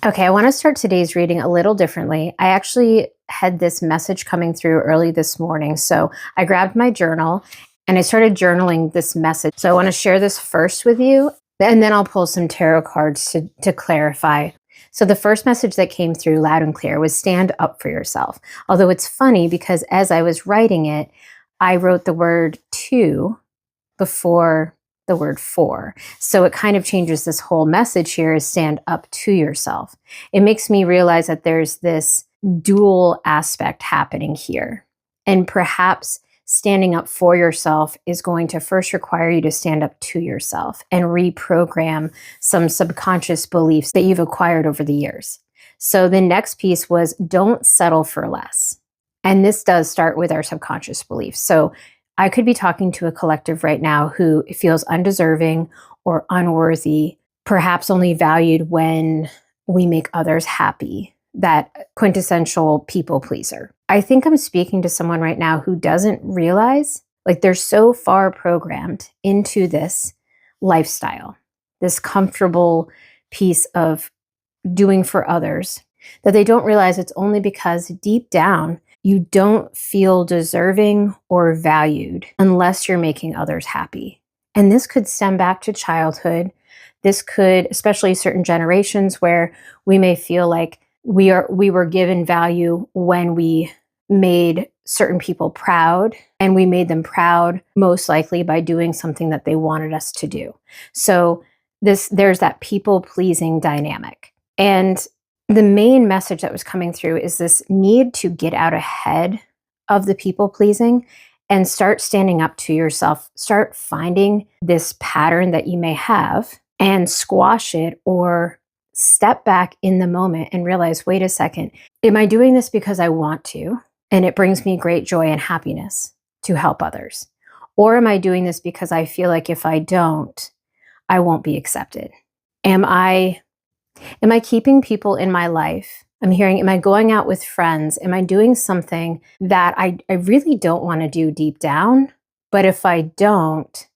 Okay, I want to start today's reading a little differently. I actually had this message coming through early this morning. So I grabbed my journal and I started journaling this message. So I want to share this first with you, and then I'll pull some tarot cards to clarify. So the first message that came through loud and clear was stand up for yourself. Although it's funny because as I was writing it, I wrote the word to before the word for. So it kind of changes this whole message here is stand up to yourself. It makes me realize that there's this dual aspect happening here. And perhaps standing up for yourself is going to first require you to stand up to yourself and reprogram some subconscious beliefs that you've acquired over the years. So the next piece was don't settle for less. And this does start with our subconscious beliefs. So I could be talking to a collective right now who feels undeserving or unworthy, perhaps only valued when we make others happy, that quintessential people pleaser. I think I'm speaking to someone right now who doesn't realize, like they're so far programmed into this lifestyle, this comfortable piece of doing for others, that they don't realize it's only because deep down, you don't feel deserving or valued unless you're making others happy. And this could stem back to childhood. This could, especially certain generations where we may feel like we were given value when we made certain people proud, and we made them proud most likely by doing something that they wanted us to do. So there's that people-pleasing dynamic. And the main message that was coming through is this need to get out ahead of the people pleasing and start standing up to yourself. Start finding this pattern that you may have and squash it, or step back in the moment and realize, wait a second, am I doing this because I want to and it brings me great joy and happiness to help others? Or am I doing this because I feel like if I don't, I won't be accepted? Am I keeping people in my life? I'm hearing, am I going out with friends? Am I doing something that I really don't want to do deep down? But if I don't,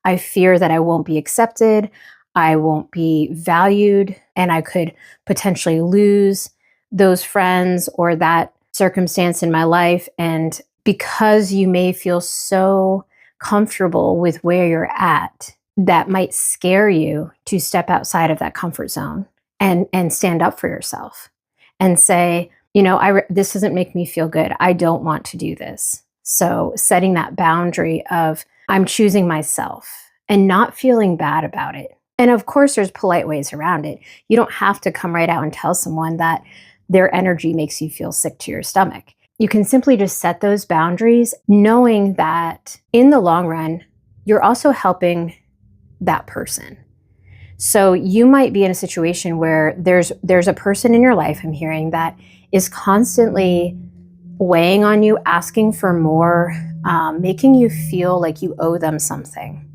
I fear that I won't be accepted, I won't be valued, and I could potentially lose those friends or that circumstance in my life. And because you may feel so comfortable with where you're at, that might scare you to step outside of that comfort zone and stand up for yourself and say, this doesn't make me feel good. I don't want to do this. So setting that boundary of I'm choosing myself and not feeling bad about it. And of course, there's polite ways around it. You don't have to come right out and tell someone that their energy makes you feel sick to your stomach. You can simply just set those boundaries, knowing that in the long run, you're also helping that person. So you might be in a situation where there's a person in your life, I'm hearing, that is constantly weighing on you, asking for more, making you feel like you owe them something.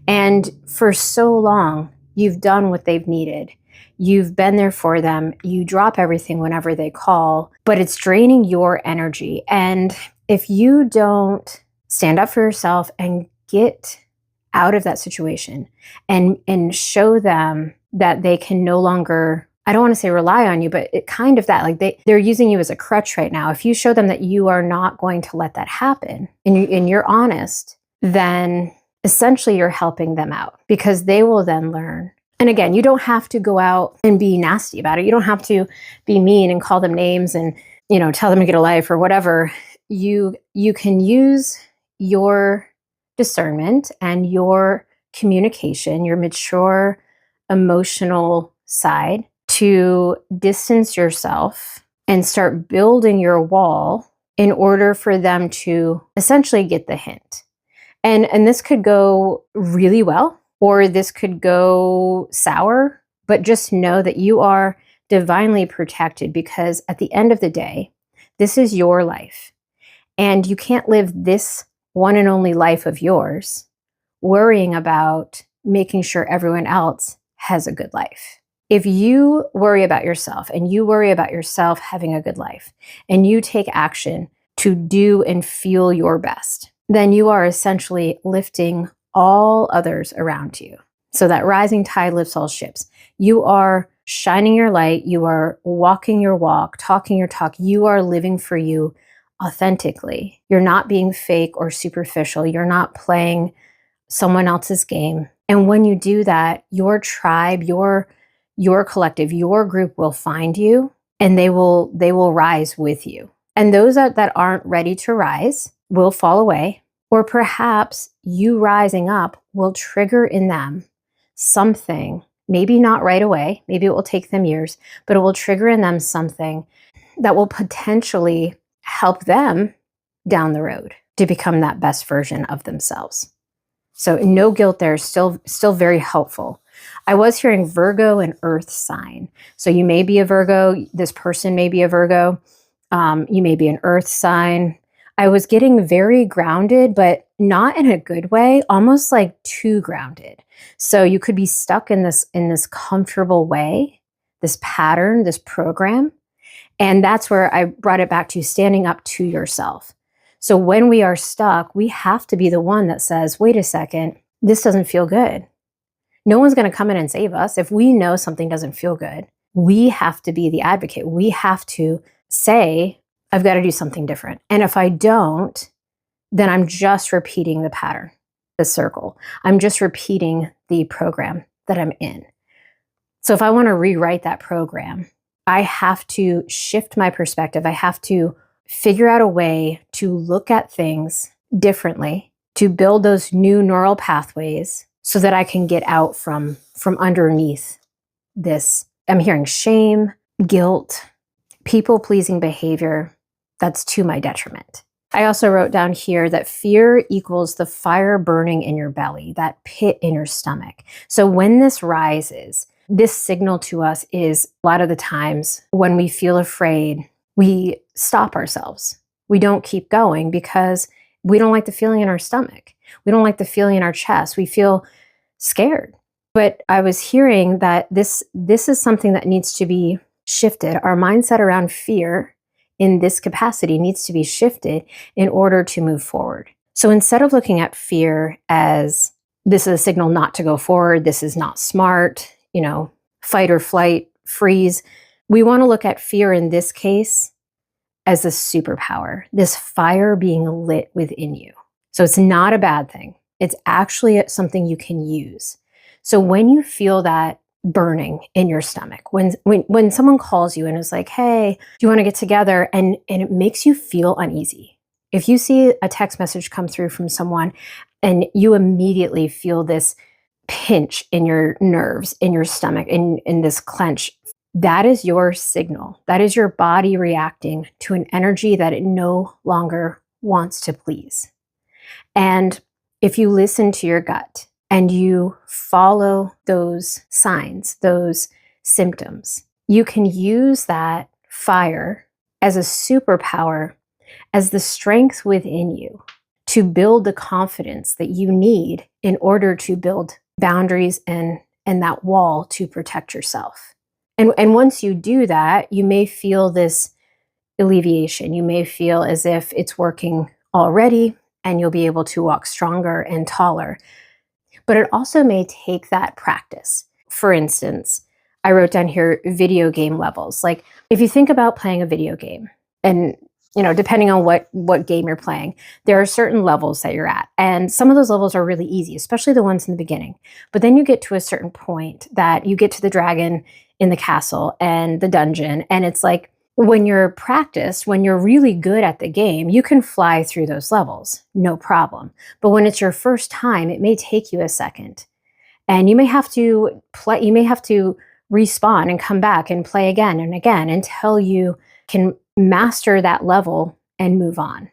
And for so long, you've done what they've needed. You've been there for them. You drop everything whenever they call, but it's draining your energy. And if you don't stand up for yourself and get out of that situation and show them that they can no longer, I don't want to say rely on you, but it kind of that, like they're using you as a crutch right now. If you show them that you are not going to let that happen and you're honest, then essentially you're helping them out, because they will then learn. And again, you don't have to go out and be nasty about it. You don't have to be mean and call them names and, tell them to get a life or whatever. You can use your discernment and your communication, your mature emotional side, to distance yourself and start building your wall in order for them to essentially get the hint. And this could go really well, or this could go sour, but just know that you are divinely protected, because at the end of the day, this is your life. And you can't live this one and only life of yours worrying about making sure everyone else has a good life. If you worry about yourself and you worry about yourself having a good life, and you take action to do and feel your best, then you are essentially lifting all others around you. So that rising tide lifts all ships. You are shining your light. You are walking your walk, talking your talk. You are living for you authentically. You're not being fake or superficial. You're not playing someone else's game. And when you do that, your tribe, your collective, your group will find you, and they will rise with you. And those that aren't ready to rise will fall away, or perhaps you rising up will trigger in them something, maybe not right away, maybe it will take them years, but it will trigger in them something that will potentially help them down the road to become that best version of themselves. So no guilt there, still very helpful. I was hearing Virgo and Earth sign. So you may be a Virgo, this person may be a Virgo, you may be an Earth sign. I was getting very grounded, but not in a good way, almost like too grounded. So you could be stuck in this comfortable way, this pattern, this program. And that's where I brought it back to standing up to yourself. So when we are stuck, we have to be the one that says, wait a second, this doesn't feel good. No one's going to come in and save us. If we know something doesn't feel good, we have to be the advocate. We have to say, I've got to do something different. And if I don't, then I'm just repeating the pattern, the circle. I'm just repeating the program that I'm in. So if I want to rewrite that program, I have to shift my perspective. I have to figure out a way to look at things differently, to build those new neural pathways so that I can get out from underneath this. I'm hearing shame, guilt, people-pleasing behavior that's to my detriment. I also wrote down here that fear equals the fire burning in your belly, that pit in your stomach. So when this rises, this signal to us is a lot of the times when we feel afraid, we stop ourselves. We don't keep going because we don't like the feeling in our stomach. We don't like the feeling in our chest. We feel scared. But I was hearing that this is something that needs to be shifted. Our mindset around fear in this capacity needs to be shifted in order to move forward. So instead of looking at fear as this is a signal not to go forward, this is not smart, fight or flight, freeze, we want to look at fear in this case as a superpower, this fire being lit within you. So it's not a bad thing. It's actually something you can use. So when you feel that burning in your stomach, when someone calls you and is like, hey, do you want to get together? And it makes you feel uneasy. If you see a text message come through from someone and you immediately feel this pinch in your nerves, in your stomach, in this clench, that is your signal. That is your body reacting to an energy that it no longer wants to please. And if you listen to your gut and you follow those signs, those symptoms, you can use that fire as a superpower, as the strength within you to build the confidence that you need in order to build boundaries and that wall to protect yourself. And once you do that, you may feel this alleviation. You may feel as if it's working already and you'll be able to walk stronger and taller. But it also may take that practice. For instance, I wrote down here video game levels. Like if you think about playing a video game and depending on what game you're playing, there are certain levels that you're at. And some of those levels are really easy, especially the ones in the beginning. But then you get to a certain point that you get to the dragon in the castle and the dungeon. And it's like when you're practiced, when you're really good at the game, you can fly through those levels, no problem. But when it's your first time, it may take you a second. And you may have to respawn and come back and play again and again until you can master that level and move on.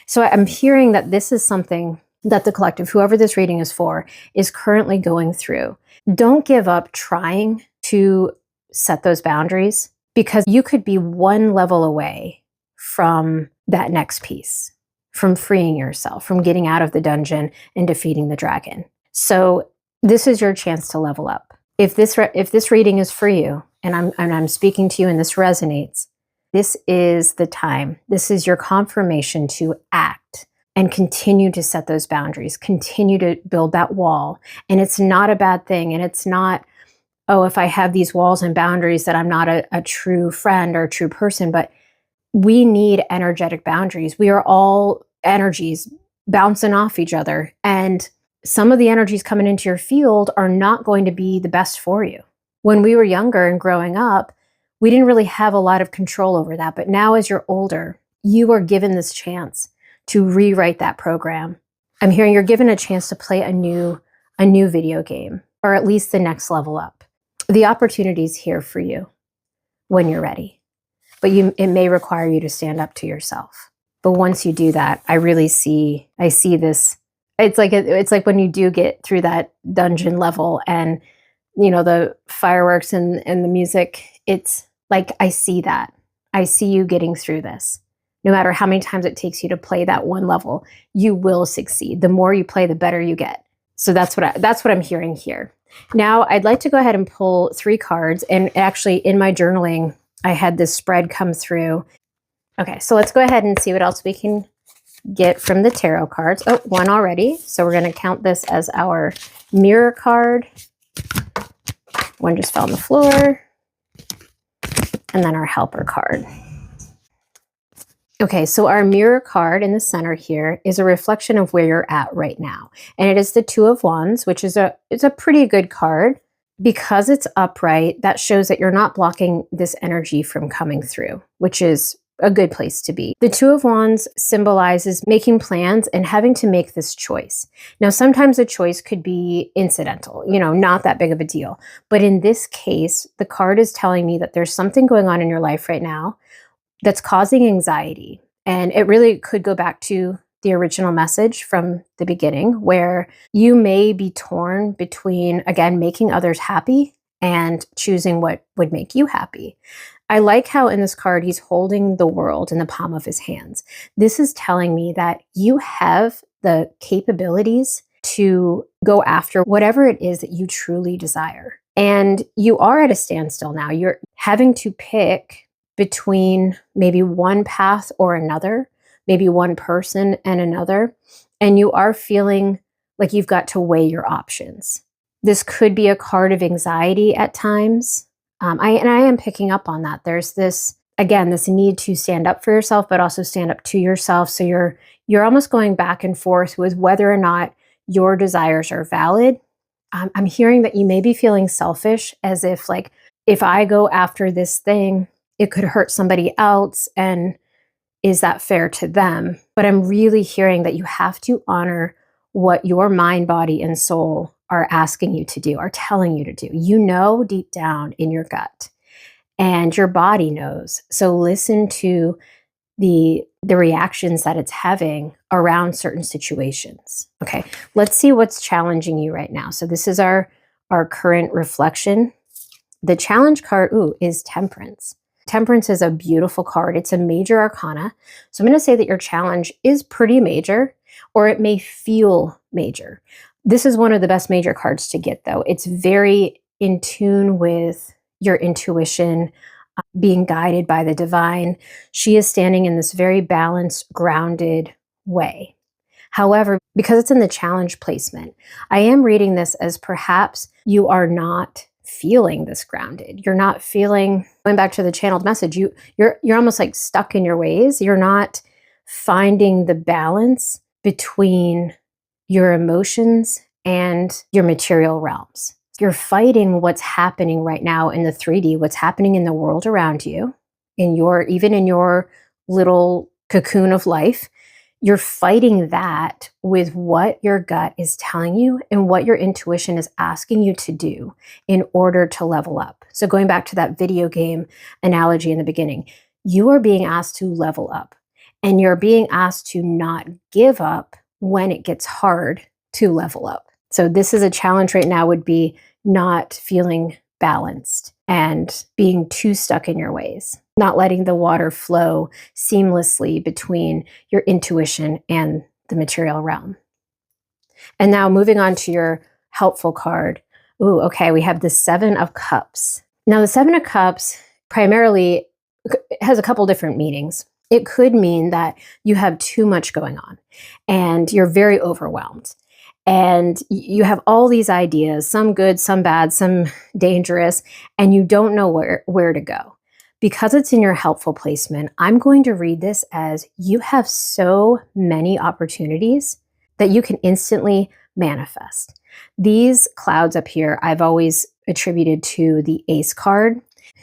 So I'm hearing that this is something that the collective, whoever this reading is for, is currently going through. Don't give up trying to set those boundaries because you could be one level away from that next piece, from freeing yourself, from getting out of the dungeon and defeating the dragon. So this is your chance to level up. If this reading is for you and I'm speaking to you and this resonates, this is the time. This is your confirmation to act and continue to set those boundaries, continue to build that wall. And it's not a bad thing. And it's not oh, if I have these walls and boundaries, that I'm not a true friend or a true person. But we need energetic boundaries. We are all energies bouncing off each other. And some of the energies coming into your field are not going to be the best for you. When we were younger and growing up, we didn't really have a lot of control over that. But now, as you're older, you are given this chance to rewrite that program. I'm hearing you're given a chance to play a new video game, or at least the next level up. The opportunity is here for you when you're ready. But it may require you to stand up to yourself. But once you do that, I see this. It's like when you do get through that dungeon level, and the fireworks and the music. It's like, I see that. I see you getting through this. No matter how many times it takes you to play that one level, you will succeed. The more you play, the better you get. So that's what I'm hearing here. Now, I'd like to go ahead and pull 3 cards. And actually, in my journaling, I had this spread come through. Okay, so let's go ahead and see what else we can get from the tarot cards. Oh, one already. So we're going to count this as our mirror card. One just fell on the floor. And then our helper card. Okay, so our mirror card in the center here is a reflection of where you're at right now. And it is the 2 of Wands, which is it's a pretty good card. Because it's upright, that shows that you're not blocking this energy from coming through, which is a good place to be. The 2 of Wands symbolizes making plans and having to make this choice. Now, sometimes a choice could be incidental, not that big of a deal. But in this case, the card is telling me that there's something going on in your life right now that's causing anxiety. And it really could go back to the original message from the beginning, where you may be torn between, again, making others happy and choosing what would make you happy. I like how in this card, he's holding the world in the palm of his hands. This is telling me that you have the capabilities to go after whatever it is that you truly desire. And you are at a standstill now. You're having to pick between maybe one path or another, maybe one person and another, and you are feeling like you've got to weigh your options. This could be a card of anxiety at times. I am picking up on that. There's this need to stand up for yourself, but also stand up to yourself. So you're almost going back and forth with whether or not your desires are valid. I'm hearing that you may be feeling selfish, as if I go after this thing, it could hurt somebody else, and is that fair to them? But I'm really hearing that you have to honor what your mind, body, and soul are asking you to do, are telling you to do. Deep down in your gut, and your body knows. So listen to the reactions that it's having around certain situations. Okay, let's see what's challenging you right now. So this is our current reflection. The challenge card, is Temperance. Temperance is a beautiful card. It's a major arcana. So I'm going to say that your challenge is pretty major, or it may feel major. This is one of the best major cards to get, though. It's very in tune with your intuition, being guided by the divine. She is standing in this very balanced, grounded way. However, because it's in the challenge placement, I am reading this as perhaps you are not feeling this grounded. You're not feeling, going back to the channeled message, you're almost like stuck in your ways. You're not finding the balance between your emotions and your material realms. You're fighting what's happening right now in the 3D, what's happening in the world around you, even in your little cocoon of life. You're fighting that with what your gut is telling you and what your intuition is asking you to do in order to level up. So going back to that video game analogy in the beginning, you are being asked to level up, and you're being asked to not give up when it gets hard to level up. So this is a challenge right now, would be not feeling balanced and being too stuck in your ways, not letting the water flow seamlessly between your intuition and the material realm. And now moving on to your helpful card. Okay, we have the 7 of Cups. Now the 7 of Cups primarily has a couple different meanings. It could mean that you have too much going on and you're very overwhelmed. and you have all these ideas, some good, some bad, some dangerous, and you don't know where to go. Because it's in your helpful placement, I'm going to read this as you have so many opportunities that you can instantly manifest. These clouds up here, I've always attributed to the Ace card.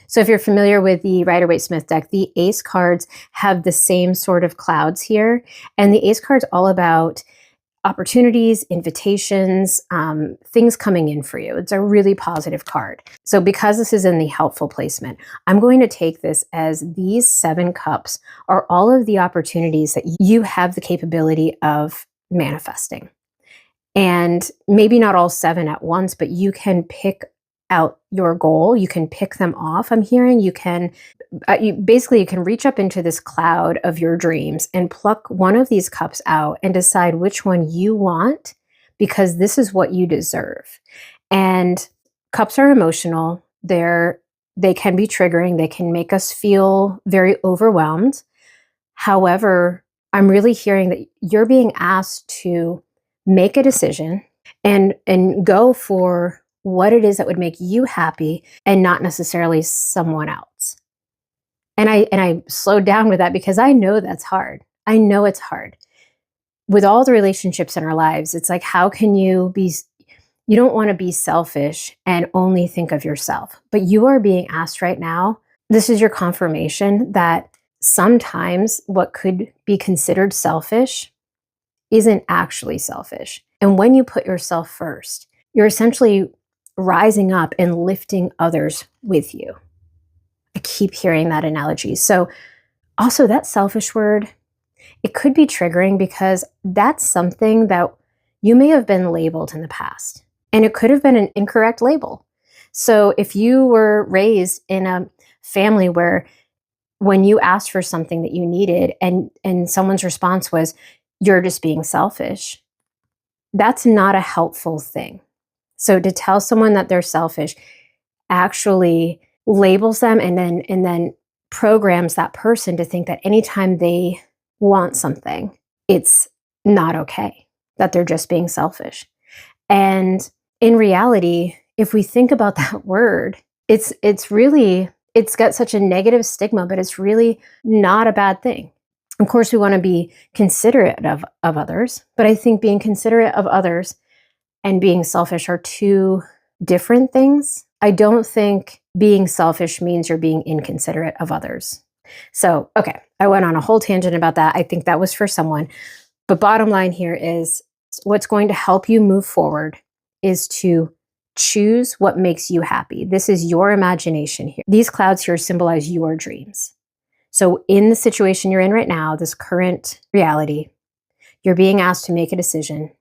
So if you're familiar with the Rider-Waite-Smith deck, the Ace cards have the same sort of clouds here. And the Ace card's all about opportunities, invitations, things coming in for you. It's a really positive card. So because this is in the helpful placement, I'm going to take this as these 7 cups are all of the opportunities that you have the capability of manifesting. And maybe not all 7 at once, but you can pick out your goal. You can pick them off. I'm hearing you can you can reach up into this cloud of your dreams and pluck one of these cups out and decide which one you want, because this is what you deserve. And cups are emotional. They can be triggering. They can make us feel very overwhelmed. However, I'm really hearing that you're being asked to make a decision and go for what it is that would make you happy and not necessarily someone else. And I slowed down with that because I know that's hard. I know it's hard. With all the relationships in our lives, it's like, how can you don't want to be selfish and only think of yourself. But you are being asked right now, this is your confirmation that sometimes what could be considered selfish isn't actually selfish. And when you put yourself first, you're essentially rising up and lifting others with you. I keep hearing that analogy. So also that selfish word, it could be triggering because that's something that you may have been labeled in the past, and it could have been an incorrect label. So if you were raised in a family where when you asked for something that you needed and someone's response was, you're just being selfish, that's not a helpful thing. So to tell someone that they're selfish actually labels them and then programs that person to think that anytime they want something, it's not okay, that they're just being selfish. And in reality, if we think about that word, it's got such a negative stigma, but it's really not a bad thing. Of course, we want to be considerate of others, but I think being considerate of others and being selfish are two different things. I don't think being selfish means you're being inconsiderate of others. So, okay, I went on a whole tangent about that. I think that was for someone. But bottom line here is what's going to help you move forward is to choose what makes you happy. This is your imagination here. These clouds here symbolize your dreams. So in the situation you're in right now, this current reality, you're being asked to make a decision,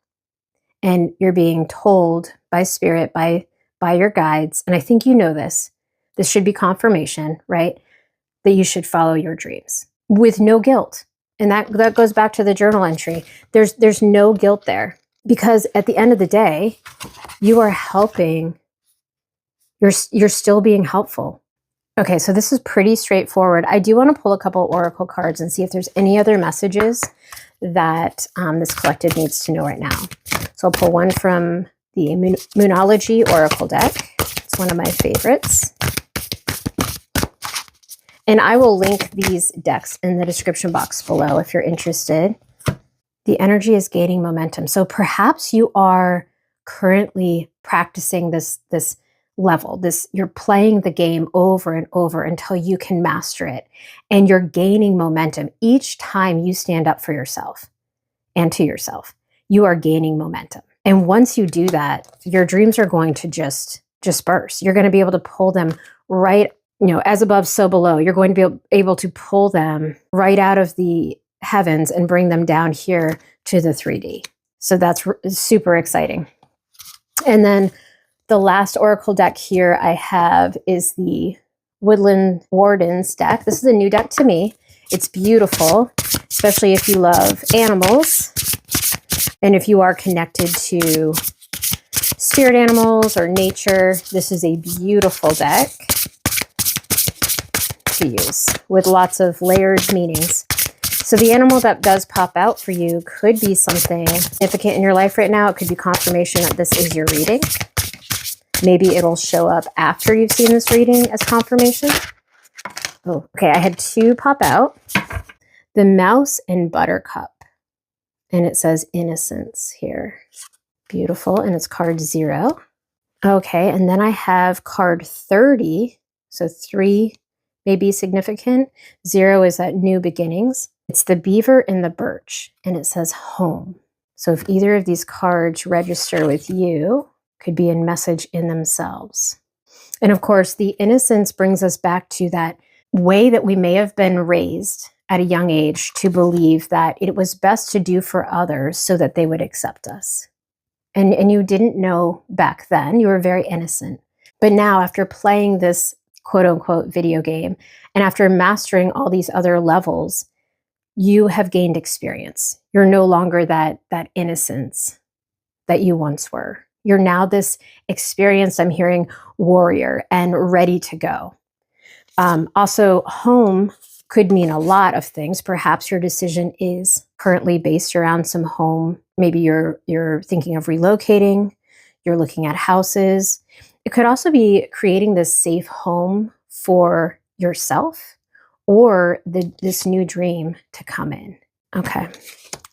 and you're being told by spirit, by your guides, and I think you know this should be confirmation, right? That you should follow your dreams with no guilt. And that goes back to the journal entry. There's no guilt there, because at the end of the day, you are helping. You're still being helpful. Okay, so this is pretty straightforward. I do want to pull a couple oracle cards and see if there's any other messages that this collective needs to know right now. So I'll pull one from the Moonology Oracle deck. It's one of my favorites. And I will link these decks in the description box below if you're interested. The energy is gaining momentum. So perhaps you are currently practicing this level. You're playing the game over and over until you can master it. And you're gaining momentum. Each time you stand up for yourself and to yourself, you are gaining momentum. And once you do that, your dreams are going to just burst. You're going to be able to pull them right, as above, so below. You're going to be able to pull them right out of the heavens and bring them down here to the 3D. So that's super exciting. And then the last oracle deck here I have is the Woodland Wardens deck. This is a new deck to me. It's beautiful, especially if you love animals and if you are connected to spirit animals or nature. This is a beautiful deck to use with lots of layered meanings. So the animal that does pop out for you could be something significant in your life right now. It could be confirmation that this is your reading. Maybe it'll show up after you've seen this reading as confirmation. Oh, okay, I had 2 pop out. The mouse and buttercup. And it says innocence here. Beautiful, and it's card 0. Okay, and then I have card 30. So 3 may be significant. 0 is that new beginnings. It's the beaver and the birch, and it says home. So if either of these cards register with you, could be a message in themselves. And of course, the innocence brings us back to that way that we may have been raised at a young age to believe that it was best to do for others so that they would accept us. And you didn't know back then, you were very innocent. But now after playing this quote unquote video game and after mastering all these other levels, you have gained experience. You're no longer that innocence that you once were. You're now this experienced, I'm hearing, warrior and ready to go. Also, home could mean a lot of things. Perhaps your decision is currently based around some home. Maybe you're thinking of relocating. You're looking at houses. It could also be creating this safe home for yourself or this new dream to come in. Okay.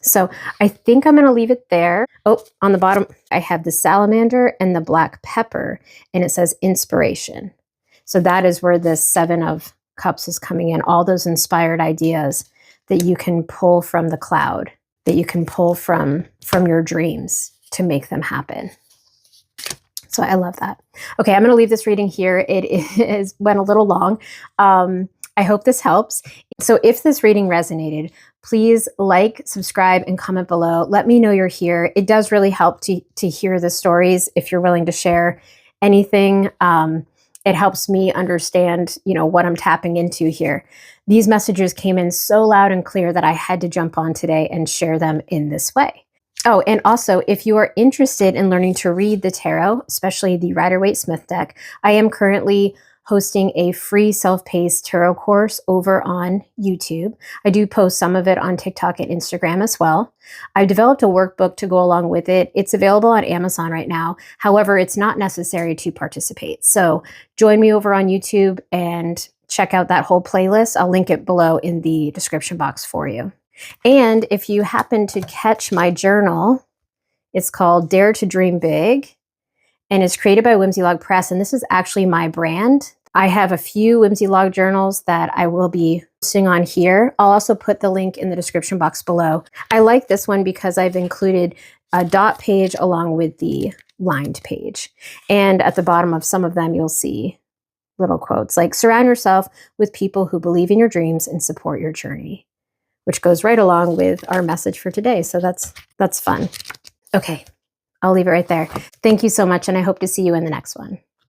So I think I'm going to leave it there. Oh, on the bottom, I have the salamander and the black pepper, and it says inspiration. So that is where this 7 of Cups is coming in. All those inspired ideas that you can pull from the cloud, that you can pull from your dreams to make them happen. So I love that. Okay, I'm going to leave this reading here. It went a little long. I hope this helps. So if this reading resonated, please like, subscribe, and comment below. Let me know you're here. It does really help to hear the stories if you're willing to share anything. It helps me understand, what I'm tapping into here. These messages came in so loud and clear that I had to jump on today and share them in this way. Oh, and also, if you are interested in learning to read the tarot, especially the Rider-Waite-Smith deck, I am currently hosting a free self-paced tarot course over on YouTube. I do post some of it on TikTok and Instagram as well. I've developed a workbook to go along with it. It's available on Amazon right now. However, it's not necessary to participate. So join me over on YouTube and check out that whole playlist. I'll link it below in the description box for you. And if you happen to catch my journal, it's called Dare to Dream Big. And it's created by Whimsy Log Press. And this is actually my brand. I have a few Whimsy Log journals that I will be posting on here. I'll also put the link in the description box below. I like this one because I've included a dot page along with the lined page. And at the bottom of some of them, you'll see little quotes like, surround yourself with people who believe in your dreams and support your journey, which goes right along with our message for today. So that's fun. Okay. I'll leave it right there. Thank you so much, and I hope to see you in the next one.